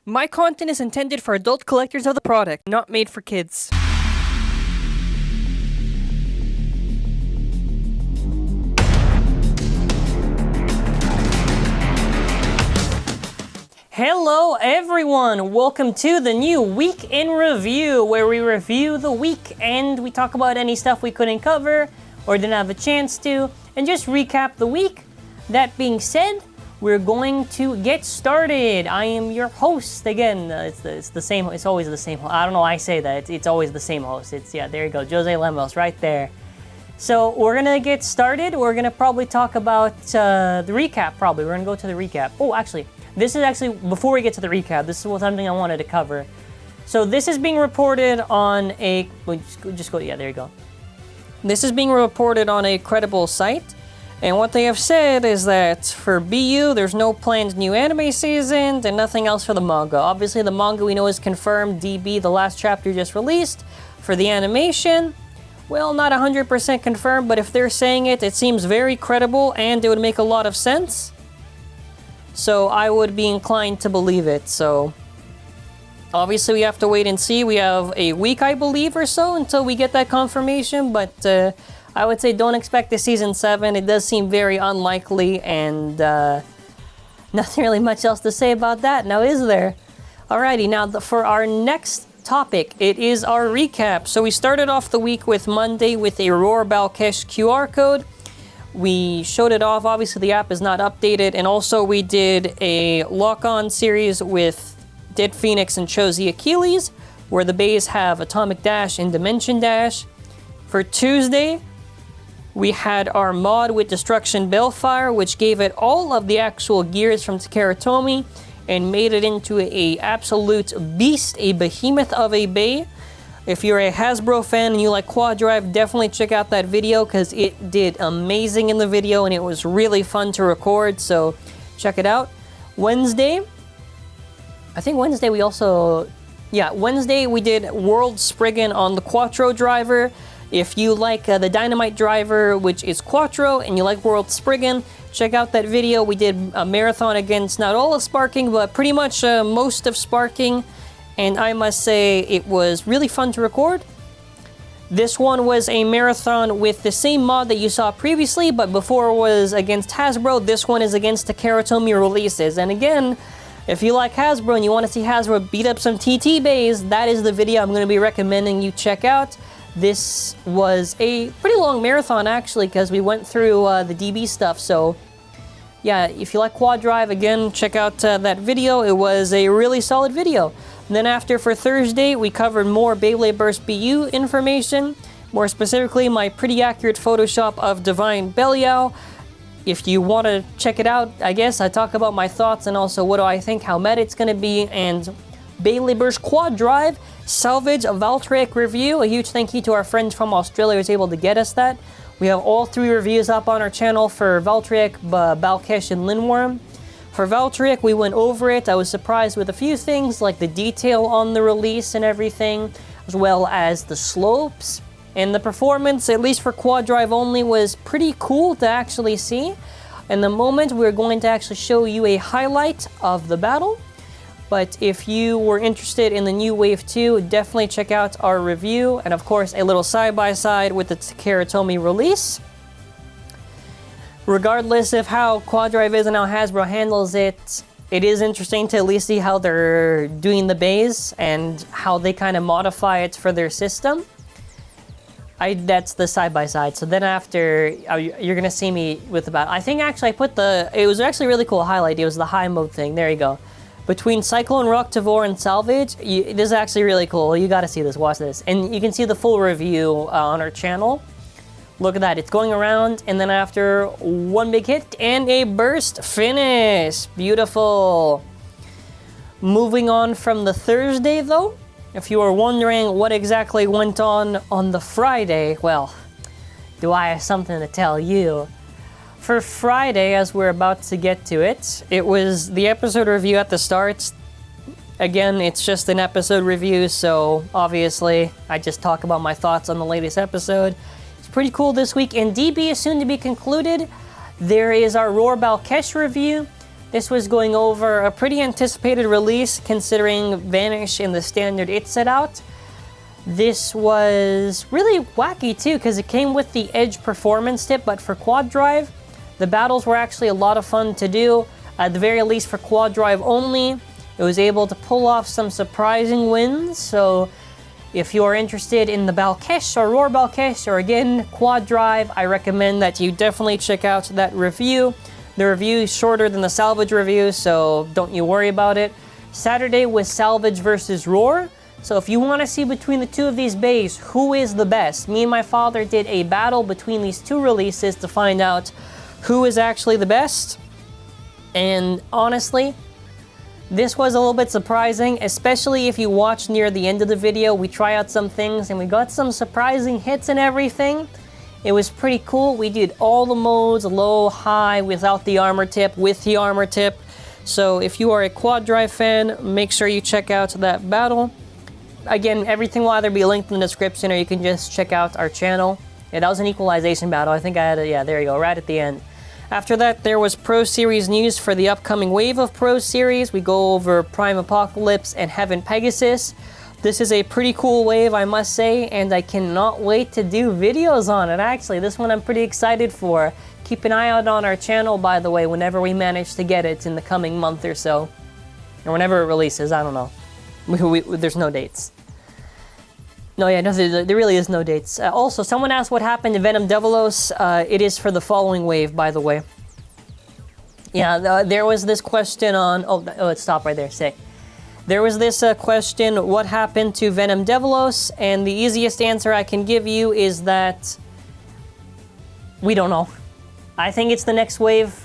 My content is intended for adult collectors of the product, not made for kids. Hello everyone, welcome to the new Week in Review, where we review the week and we talk about any stuff we couldn't cover or didn't have a chance to, and just recap the week. That being said, we're going to get started. I am your host again. It's the same. It's always the same. I don't know why I say that. It's always the same host. There you go, Jose Lemos, right there. So we're gonna get started. We're gonna probably talk about the recap. We're gonna go to the recap. Oh, actually, this is actually before we get to the recap. This is something I wanted to cover. So this is being reported on a. Just go. Yeah, there you go. This is being reported on a credible site. And what they have said is that for BU, there's no planned new anime season and nothing else for the manga. Obviously, the manga we know is confirmed. DB, the last chapter just released. For the animation, well, not 100% confirmed, but if they're saying it, it seems very credible and it would make a lot of sense. So I would be inclined to believe it. So obviously, we have to wait and see. We have a week, I believe, or so until we get that confirmation, but I would say don't expect the season 7. It does seem very unlikely, and nothing really much else to say about that. Now, is there? Alrighty, now for our next topic, it is our recap. So we started off the week with Monday with a Roar Balkesh QR code. We showed it off. Obviously, the app is not updated, and also we did a lock-on series with Dead Phoenix and Chozi Achilles, where the bays have Atomic Dash and Dimension Dash. For Tuesday, we had our mod with Destruction Balefire, which gave it all of the actual gears from TAKARA TOMY and made it into a absolute beast, a behemoth of a bay. If you're a Hasbro fan and you like QuadDrive, definitely check out that video because it did amazing in the video and it was really fun to record, so check it out. Wednesday, I think Wednesday we also, Wednesday we did World Spriggan on the Quattro driver. If you like the Dynamite driver, which is Quattro, and you like World Spriggan, check out that video. We did a marathon against not all of Sparking, but pretty much most of Sparking, and I must say it was really fun to record. This one was a marathon with the same mod that you saw previously, but before it was against Hasbro, this one is against TAKARA TOMY releases. And again, if you like Hasbro and you want to see Hasbro beat up some TT bays, that is the video I'm going to be recommending you check out. This was a pretty long marathon, actually, because we went through the DB stuff. So, yeah, if you like QuadDrive, again, check out that video. It was a really solid video. And then after, for Thursday, we covered more Beyblade Burst BU information. More specifically, my pretty accurate Photoshop of Divine Belial. If you want to check it out, I guess I talk about my thoughts and also what do I think, how meta it's going to be, and Beyblade Burst QuadDrive Salvage a VALTRYEK review. A huge thank you to our friends from Australia who was able to get us that. We have all 3 reviews up on our channel for VALTRYEK, Balkesh, and Lindworm. For VALTRYEK, we went over it. I was surprised with a few things, like the detail on the release and everything, as well as the slopes. And the performance, at least for QuadDrive only, was pretty cool to actually see. In the moment, we're going to actually show you a highlight of the battle. But if you were interested in the new Wave 2, definitely check out our review. And of course, a little side-by-side with the TAKARA TOMY release. Regardless of how QuadDrive is and how Hasbro handles it, it is interesting to at least see how they're doing the bays and how they kind of modify it for their system. That's the side-by-side. So then after, you're going to see me with about, I think actually I put it was actually a really cool highlight. It was the high mode thing. There you go. Between Cyclone Rocktavor and Salvage, this is actually really cool. You gotta see this, watch this. And you can see the full review on our channel. Look at that, it's going around, and then after one big hit and a burst finish. Beautiful. Moving on from the Thursday though, if you are wondering what exactly went on the Friday, well, do I have something to tell you? For Friday, as we're about to get to it, it was the episode review at the start. Again, it's just an episode review, so obviously I just talk about my thoughts on the latest episode. It's pretty cool this week, and DB is soon to be concluded. There is our Roar Balkesh review. This was going over a pretty anticipated release considering Vanish in the standard it set out. This was really wacky too because it came with the Edge performance tip, but for QuadDrive. The battles were actually a lot of fun to do. At the very least for QuadDrive only, it was able to pull off some surprising wins. So if you are interested in the Balkesh or Roar Balkesh or again QuadDrive, I recommend that you definitely check out that review. The review is shorter than the Salvage review, so don't you worry about it. Saturday was Salvage versus Roar. So if you want to see between the two of these bays, who is the best? Me and my father did a battle between these two releases to find out who is actually the best. And honestly, this was a little bit surprising, especially if you watch near the end of the video. We try out some things and we got some surprising hits and everything. It was pretty cool. We did all the modes, low, high, without the armor tip, with the armor tip. So if you are a QuadDrive fan, make sure you check out that battle. Again, everything will either be linked in the description or you can just check out our channel. Yeah, that was an equalization battle. I think I had a, yeah, there you go, right at the end. After that, there was Pro Series news for the upcoming wave of Pro Series. We go over Prime Apocalypse and Heaven Pegasus. This is a pretty cool wave, I must say, and I cannot wait to do videos on it, actually. This one I'm pretty excited for. Keep an eye out on our channel, by the way, whenever we manage to get it in the coming month or so. Or whenever it releases, I don't know. There's no dates. No, yeah, no, there really is no dates. Also, someone asked what happened to Venom Devilos. It is for the following wave, by the way. Yeah, there was this question on... Oh, it stopped right there, sick. There was this question, what happened to Venom Devilos? And the easiest answer I can give you is that... we don't know. I think it's the next wave.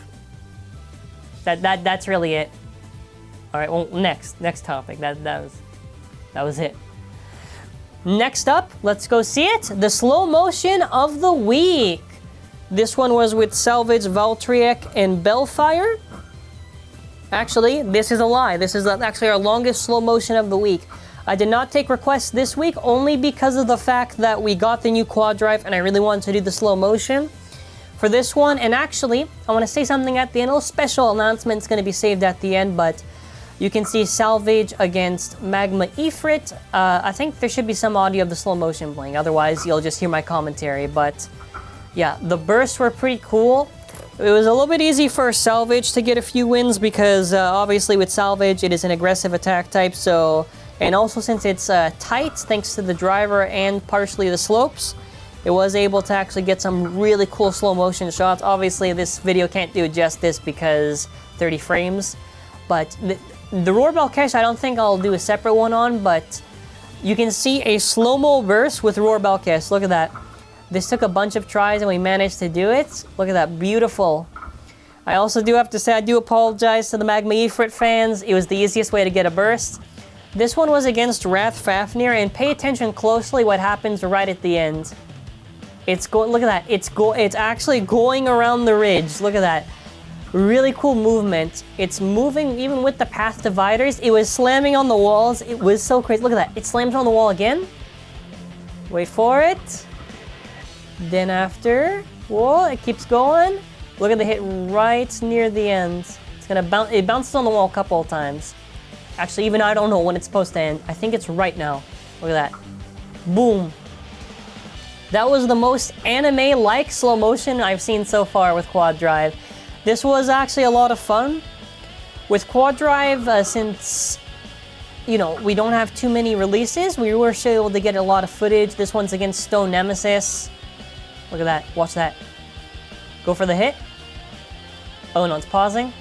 That's really it. Alright, well, next topic. That was it. Next up, let's go see it. The slow motion of the week. This one was with Salvage, VALTRYEK, and Bellfire. Actually, this is a lie. This is actually our longest slow motion of the week. I did not take requests this week only because of the fact that we got the new QuadDrive and I really wanted to do the slow motion for this one. And actually, I want to say something at the end. A little special announcement is going to be saved at the end, but you can see Salvage against Magma Ifrit. I think there should be some audio of the slow motion playing. Otherwise, you'll just hear my commentary. But yeah, the bursts were pretty cool. It was a little bit easy for Salvage to get a few wins because obviously with Salvage, it is an aggressive attack type. So, and also since it's tight, thanks to the driver and partially the slopes, it was able to actually get some really cool slow motion shots. Obviously, this video can't do justice because 30 frames. But the Roar Balkesh, I don't think I'll do a separate one on, but you can see a slow-mo burst with Roar Balkesh. Look at that. This took a bunch of tries and we managed to do it. Look at that, beautiful. I also do have to say I do apologize to the Magma Ifrit fans. It was the easiest way to get a burst. This one was against Wrath Fafnir, and pay attention closely what happens right at the end. It's going, look at that. It's actually going around the ridge. Look at that. Really cool movement. It's moving even with the path dividers. It was slamming on the walls. It was so crazy. Look at that. It slams on the wall again. Wait for it. Then after, whoa, it keeps going. Look at the hit right near the end. It's gonna bounce. It bounces on the wall a couple of times. Actually, even I don't know when it's supposed to end. I think it's right now. Look at that. Boom. That was the most anime-like slow motion I've seen so far with QuadDrive. This was actually a lot of fun. With QuadDrive, since, you know, we don't have too many releases, we were still able to get a lot of footage. This one's against Stone Nemesis. Look at that, watch that. Go for the hit. Oh no, it's pausing.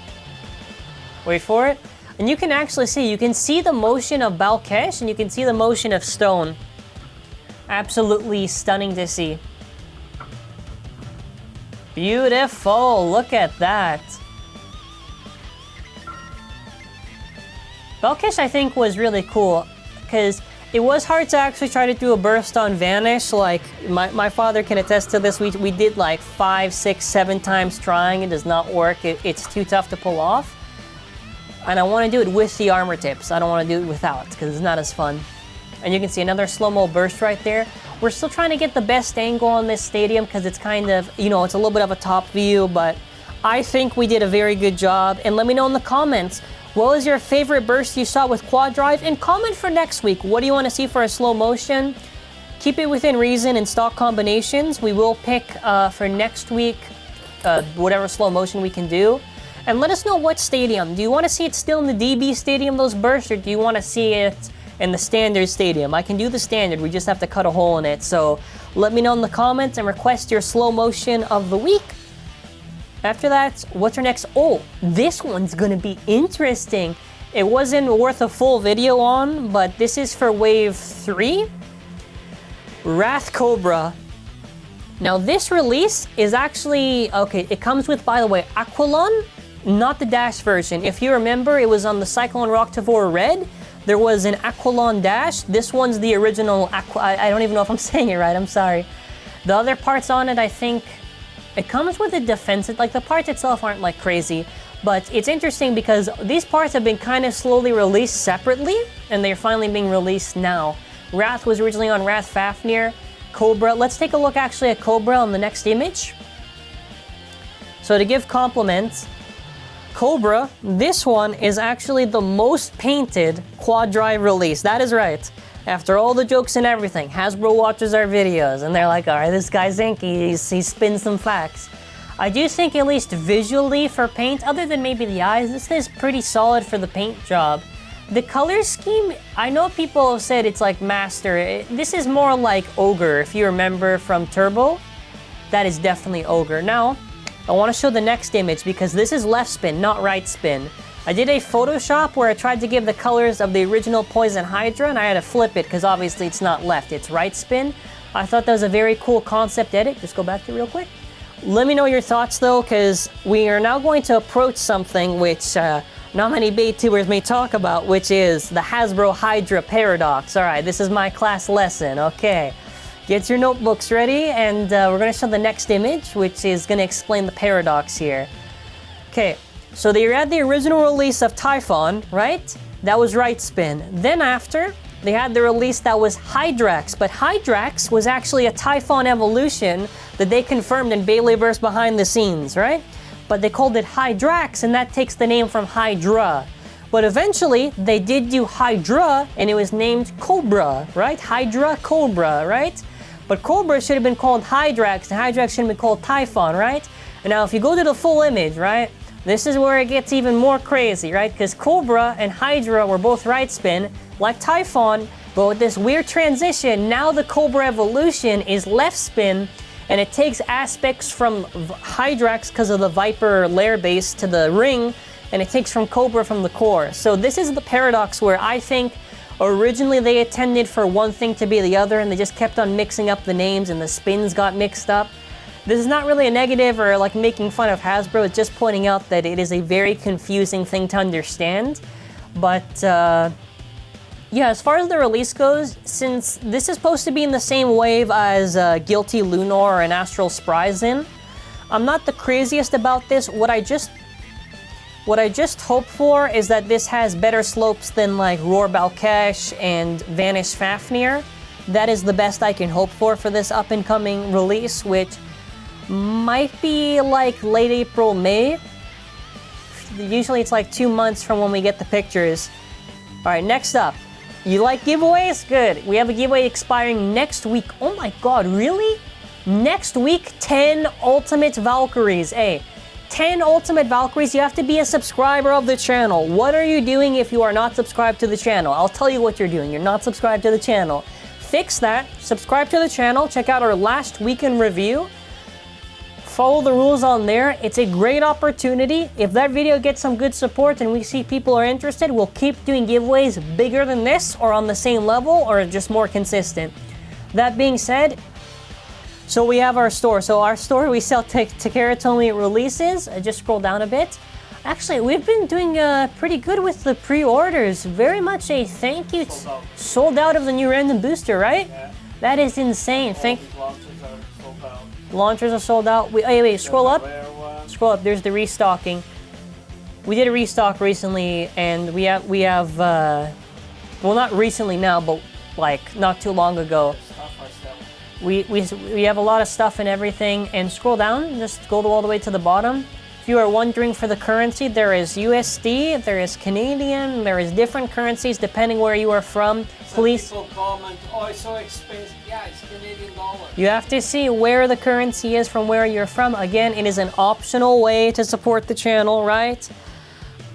Wait for it. And you can actually see, you can see the motion of Balkesh and you can see the motion of Stone. Absolutely stunning to see. Beautiful, look at that. Balkesh, I think, was really cool because it was hard to actually try to do a burst on Vanish. Like, my father can attest to this. We did like 5, 6, 7 times trying. It does not work. It's too tough to pull off. And I want to do it with the armor tips. I don't want to do it without because it's not as fun. And you can see another slow-mo burst right there. We're still trying to get the best angle on this stadium because it's kind of, you know, it's a little bit of a top view, but I think we did a very good job, and let me know in the comments, what was your favorite burst you saw with QuadDrive, and comment for next week. What do you want to see for a slow motion? Keep it within reason and stock combinations. We will pick for next week whatever slow motion we can do. And let us know what stadium. Do you want to see it still in the DB stadium, those bursts, or do you want to see it in the standard stadium? I can do the standard, we just have to cut a hole in it. So let me know in the comments and request your slow motion of the week. After that, what's our next? Oh, this one's gonna be interesting. It wasn't worth a full video on, but this is for wave 3. Wrath Cobra. Now this release is actually, okay, it comes with, by the way, Aqualon, not the Dash version. If you remember, it was on the Cyclone Rocktavor Red. There was an Aqualon Dash. This one's the original I don't even know if I'm saying it right, I'm sorry. The other parts on it, I think, it comes with a defensive, like the parts itself aren't like crazy, but it's interesting because these parts have been kind of slowly released separately, and they're finally being released now. Wrath was originally on Wrath Fafnir. Cobra, let's take a look actually at Cobra on the next image. So to give compliments, Cobra, this one is actually the most painted QuadDrive release. That is right. After all the jokes and everything, Hasbro watches our videos and they're like, all right, this guy's zankye, he spins some facts. I do think at least visually for paint, other than maybe the eyes, this is pretty solid for the paint job. The color scheme, I know people have said it's like Master. This is more like Ogre, if you remember from Turbo. That is definitely Ogre. Now, I want to show the next image because this is left spin, not right spin. I did a Photoshop where I tried to give the colors of the original Poison Hydra, and I had to flip it because obviously it's not left, it's right spin. I thought that was a very cool concept edit. Just go back to it real quick. Let me know your thoughts though, because we are now going to approach something which not many BayTubers may talk about, which is the Hasbro Hydra paradox. All right, this is my class lesson, okay. Get your notebooks ready, and we're going to show the next image, which is going to explain the paradox here. Okay, so they had the original release of Typhon, right? That was right spin. Then after, they had the release that was Hydrax, but Hydrax was actually a Typhon evolution that they confirmed in Beyblade behind the scenes, right? But they called it Hydrax, and that takes the name from Hydra. But eventually, they did do Hydra, and it was named Cobra, right? Hydra, Cobra, right? But Cobra should have been called Hydrax, and Hydrax should have been called Typhon, right? And now if you go to the full image, right? This is where it gets even more crazy, right? Because Cobra and Hydra were both right spin, like Typhon, but with this weird transition, now the Cobra evolution is left spin, and it takes aspects from Hydrax because of the Viper lair base to the ring, and it takes from Cobra from the core. So this is the paradox where I think originally they intended for one thing to be the other, and they just kept on mixing up the names and the spins got mixed up. This is not really a negative or like making fun of Hasbro, it's just pointing out that it is a very confusing thing to understand. But yeah, as far as the release goes, since this is supposed to be in the same wave as Guilty Lunar and Astral Spryzen, I'm not the craziest about this. What I just hope for is that this has better slopes than like Roar Balkesh and Vanish Fafnir. That is the best I can hope for this up and coming release, which might be like late April, May. Usually it's like 2 months from when we get the pictures. All right, next up. You like giveaways? Good. We have a giveaway expiring next week. Oh my god, really? Next week, 10 Ultimate Valkyries. Hey, 10 Ultimate Valkyries, you have to be a subscriber of the channel. What are you doing if you are not subscribed to the channel? I'll tell you what you're doing. You're not subscribed to the channel. Fix that. Subscribe to the channel. Check out our last week in review. Follow the rules on there. It's a great opportunity. If that video gets some good support and we see people are interested, we'll keep doing giveaways bigger than this or on the same level or just more consistent. That being said, so we have our store. So our store, we sell TAKARA TOMY releases. I just scroll down a bit. Actually, we've been doing pretty good with the pre-orders. Very much a thank you. Sold out of the new random booster, right? Yeah. That is insane. Launchers are sold out. Wait, scroll up. Scroll up. There's the restocking. We did a restock recently, and we have well, not recently now, but like not too long ago. We have a lot of stuff and everything. And scroll down. Just go all the way to the bottom. If you are wondering for the currency, there is USD, there is Canadian, there is different currencies depending where you are from. Please. Some people comment, oh, it's so expensive. Yeah, it's Canadian dollar. You have to see where the currency is from where you're from. Again, it is an optional way to support the channel, right?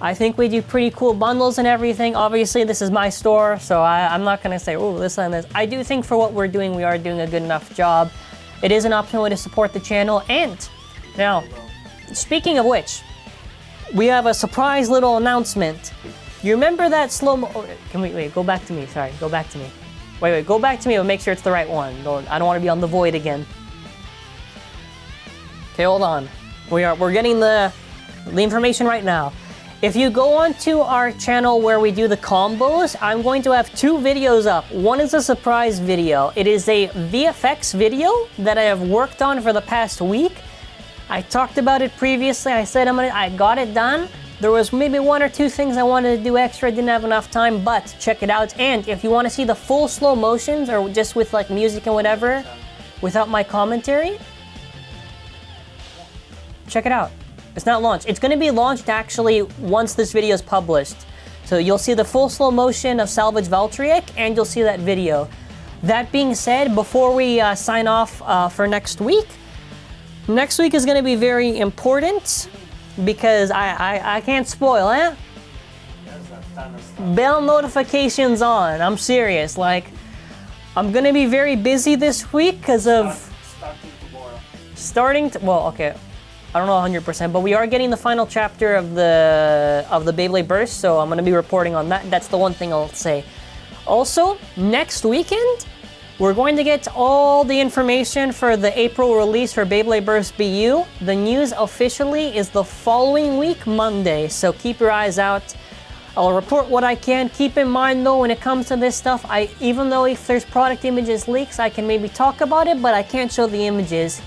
I think we do pretty cool bundles and everything. Obviously, this is my store, so I'm not gonna say, oh, this and this. I do think for what we're doing, we are doing a good enough job. It is an optional way to support the channel. And now, speaking of which, we have a surprise little announcement. You remember that slow-mo... Oh, can we, wait, go back to me, sorry, go back to me. Wait, go back to me, but make sure it's the right one. I don't want to be on the void again. Okay, hold on. We're getting the information right now. If you go onto our channel where we do the combos, I'm going to have 2 videos up. One is a surprise video. It is a VFX video that I have worked on for the past week. I talked about it previously. I said I got it done. There was maybe 1 or 2 things I wanted to do extra. I didn't have enough time, but check it out. And if you want to see the full slow motions or just with like music and whatever, without my commentary, check it out. It's not launched. It's going to be launched actually once this video is published. So you'll see the full slow motion of Salvage VALTRYEK and you'll see that video. That being said, before we sign off for next week is going to be very important because I can't spoil, eh? Bell notifications on. I'm serious. Like, I'm going to be very busy this week because of... Starting tomorrow. Well, okay. I don't know 100%, but we are getting the final chapter of the Beyblade Burst, so I'm going to be reporting on that. That's the one thing I'll say. Also, next weekend, we're going to get all the information for the April release for Beyblade Burst BU. The news officially is the following week, Monday, so keep your eyes out. I'll report what I can. Keep in mind, though, when it comes to this stuff, even though if there's product images leaks, I can maybe talk about it, but I can't show the images.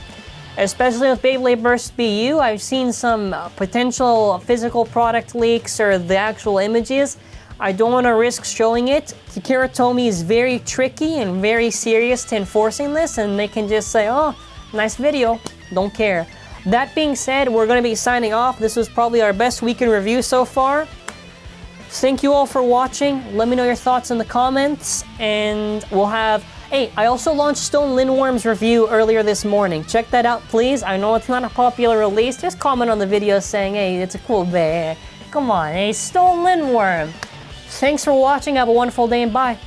Especially with Beyblade Burst BU, I've seen some potential physical product leaks or the actual images. I don't want to risk showing it. TAKARA TOMY is very tricky and very serious to enforcing this, and they can just say, oh, nice video, don't care. That being said, we're going to be signing off. This was probably our best week in review so far. Thank you all for watching. Let me know your thoughts in the comments, and we'll have... Hey, I also launched Stone Lindworm's review earlier this morning. Check that out, please. I know it's not a popular release. Just comment on the video saying, hey, it's a cool bear. Come on, hey, Stone Lindworm. Thanks for watching. Have a wonderful day and bye.